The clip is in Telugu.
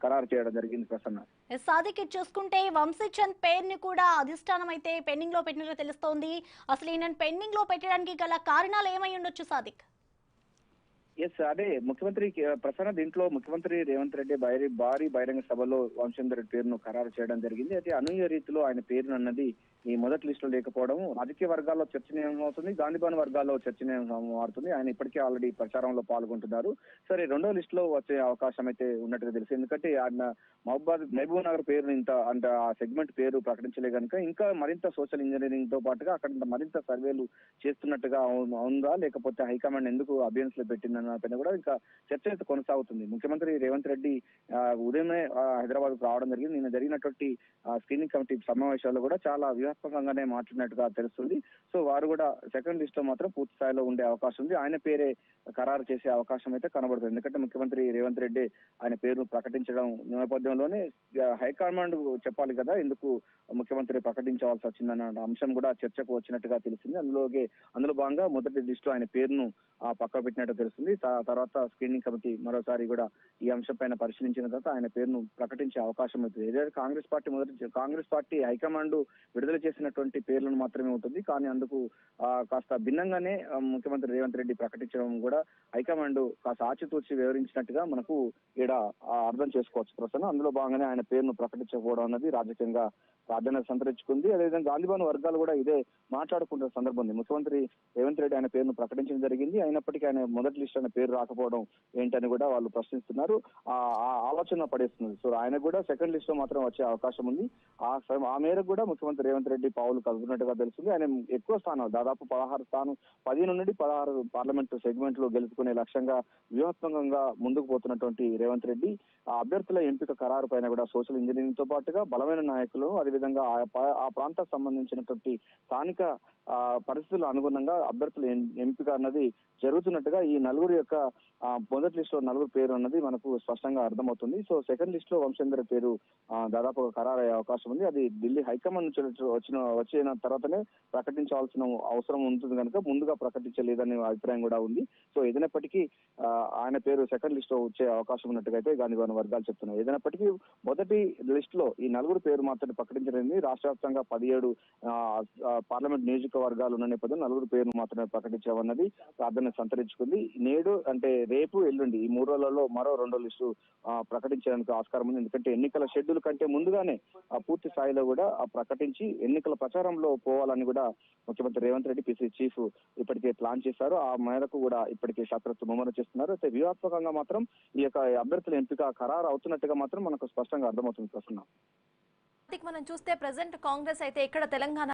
ఖరారు చేయడం జరిగింది ప్రసన్న. సాదిక్ చూసుకుంటే వంశీచంద్ పేరుని కూడా అధిష్టానం అయితే పెండింగ్ లో పెట్టినట్లు తెలుస్తోంది. అసలు ఈయన పెండింగ్ లో పెట్టడానికి గల కారణాలు ఏమై ఉండొచ్చు సాదిక్? అదే ముఖ్యమంత్రి ప్రసన్న దీంట్లో ముఖ్యమంత్రి రేవంత్ రెడ్డి భారీ బహిరంగ సభలో వంశీచంద్ రెడ్డి పేరును ఖరారు చేయడం జరిగింది. అయితే అనూహ్య రీతిలో ఆయన పేరును అన్నది ఈ మొదటి లిస్టులో లేకపోవడం రాజకీయ వర్గాల్లో చర్చనీయాంశం అవుతుంది, గాంధీభవన్ వర్గాల్లో చర్చనీయాంశం మారుతుంది. ఆయన ఇప్పటికే ఆల్రెడీ ప్రచారంలో పాల్గొంటున్నారు. సరే, రెండో లిస్టులో వచ్చే అవకాశం అయితే ఉన్నట్టుగా తెలుసు. ఎందుకంటే ఆయన మహబూబ్ నగర్ పేరును అంటే ఆ సెగ్మెంట్ పేరు ప్రకటించలే కనుక ఇంకా మరింత సోషల్ ఇంజనీరింగ్ తో పాటుగా అక్కడ మరింత సర్వేలు చేస్తున్నట్టుగా ఉందా, లేకపోతే హైకమాండ్ ఎందుకు అభ్యర్థులు లో పెట్టిందన్న పైన కూడా ఇంకా చర్చ అయితే కొనసాగుతుంది. ముఖ్యమంత్రి రేవంత్ రెడ్డి ఉదయమే హైదరాబాద్ కు రావడం జరిగింది. నిన్న జరిగినటువంటి స్క్రీనింగ్ కమిటీ సమావేశాల్లో కూడా చాలా వ్యూహాత్మకంగానే మాట్లాడినట్టుగా తెలుస్తుంది. సో వారు కూడా సెకండ్ లిస్ట్ లో మాత్రం పూర్తి స్థాయిలో ఉండే అవకాశం ఉంది. ఆయన పేరే ఖరారు చేసే అవకాశం అయితే కనబడుతుంది. ఎందుకంటే ముఖ్యమంత్రి రేవంత్ రెడ్డి ఆయన పేరును ప్రకటించడం నేపథ్యంలోనే హైకమాండ్ చెప్పాలి కదా ఎందుకు ముఖ్యమంత్రి ప్రకటించవలసి వచ్చిందన్న అంశం కూడా చర్చకు వచ్చినట్టుగా తెలిసింది. అందులో భాగంగా మొదటి లిస్టు ఆయన పేరును పక్క పెట్టినట్టు తెలుస్తుంది. తర్వాత స్క్రీనింగ్ కమిటీ మరోసారి కూడా ఈ అంశం పైన పరిశీలించిన తర్వాత ఆయన పేరును ప్రకటించే అవకాశం అవుతుంది. ఏదైతే కాంగ్రెస్ పార్టీ హైకమాండ్ విడుదల చేసినటువంటి పేర్లను మాత్రమే ఉంటుంది. కానీ అందుకు కాస్త భిన్నంగానే ముఖ్యమంత్రి రేవంత్ రెడ్డి ప్రకటించడం కూడా హైకమాండ్ కాస్త ఆచితూచి వివరించినట్టుగా మనకు ఈడ అర్థం చేసుకోవచ్చు ప్రసన్న. అందులో భాగంగానే ఆయన పేరును ప్రకటించకపోవడం అన్నది రాజకీయంగా ప్రాధాన్యత సంతరించుకుంది. అదేవిధంగా గాంధీభవన్ వర్గాలు కూడా ఇదే మాట్లాడుకుంటున్న సందర్భం ఉంది. ముఖ్యమంత్రి రేవంత్ రెడ్డి ఆయన పేరును ప్రకటించడం జరిగింది, అయినప్పటికీ ఆయన మొదటి లిస్ట్ అనే పేరు రాకపోవడం ఏంటని కూడా వాళ్ళు ప్రశ్నిస్తున్నారు. ఆ ఆలోచన పడేస్తున్నారు. సో ఆయన కూడా సెకండ్ లిస్ట్ లో మాత్రం వచ్చే అవకాశం ఉంది. ఆ మేరకు కూడా ముఖ్యమంత్రి రేవంత్ రెడ్డి పావులు కలుపుతున్నట్టుగా తెలుస్తుంది. ఆయన ఎక్కువ స్థానం దాదాపు 10 నుండి 16 పార్లమెంటు సెగ్మెంట్ లో గెలుచుకునే లక్ష్యంగా వ్యూహాత్మకంగా ముందుకు పోతున్నటువంటి రేవంత్ రెడ్డి ఆ అభ్యర్థుల ఎంపిక ఖరారు పైన కూడా సోషల్ ఇంజనీరింగ్ తో పాటుగా బలమైన నాయకులు, అదేవిధంగా ఆ ప్రాంతానికి సంబంధించినటువంటి స్థానిక పరిస్థితుల అనుగుణంగా అభ్యర్థుల ఎంపిక అన్నది జరుగుతున్నట్టుగా ఈ నలుగురు యొక్క మొదటి లిస్ట్ లో నలుగురు పేరు అన్నది మనకు స్పష్టంగా అర్థమవుతుంది. సో సెకండ్ లిస్ట్ లో వంశీచంద్ పేరు దాదాపు ఖరారయ్యే అవకాశం ఉంది. అది ఢిల్లీ హైకమాండ్ నుంచి వచ్చిన తర్వాతనే ప్రకటించాల్సిన అవసరం ఉంటుంది కనుక ముందుగా ప్రకటించలేదనే అభిప్రాయం కూడా ఉంది. సో ఏదైనప్పటికీ ఆయన పేరు సెకండ్ లిస్ట్ లో వచ్చే అవకాశం ఉన్నట్టుగా అయితే గాంధీభవన్ వర్గాలు చెప్తున్నాయి. ఏదైనప్పటికీ మొదటి లిస్ట్ లో ఈ నలుగురు పేరు మాత్రమే ప్రకటించలేదు. రాష్ట్ర వ్యాప్తంగా 17 పార్లమెంట్ నియోజకవర్గాలు ఉన్న నేపథ్యంలో నలుగురు పేరు మాత్రమే ప్రకటించామన్నది ప్రాధాన్యత సంతరించుకుంది. నేడు అంటే రేపు ఎల్లుండి ఈ 3 రోజులలో మరో 2 లిస్టు ప్రకటించడానికి ఆస్కారం ఉంది. ఎందుకంటే ఎన్నికల షెడ్యూల్ కంటే ముందుగానే పూర్తి స్థాయిలో కూడా ప్రకటించి ఎన్నికల ప్రచారంలో పోవాలని కూడా ముఖ్యమంత్రి రేవంత్ రెడ్డి పిసిసి చీఫ్ ఇప్పటికే ప్లాన్ చేశారు. ఆ మేరకు కూడా ఇప్పటికే శాస్త్రవేత్తలు ముమ్మరం చేస్తున్నారు. అయితే వ్యూహాత్మకంగా మాత్రం ఈ యొక్క అభ్యర్థుల ఎంపిక ఖరారు అవుతున్నట్టుగా మాత్రం మనకు స్పష్టంగా అర్థమవుతుంది ప్రసన్న. మనం చూస్తే ప్రెసెంట్ కాంగ్రెస్ అయితే ఇక్కడ తెలంగాణ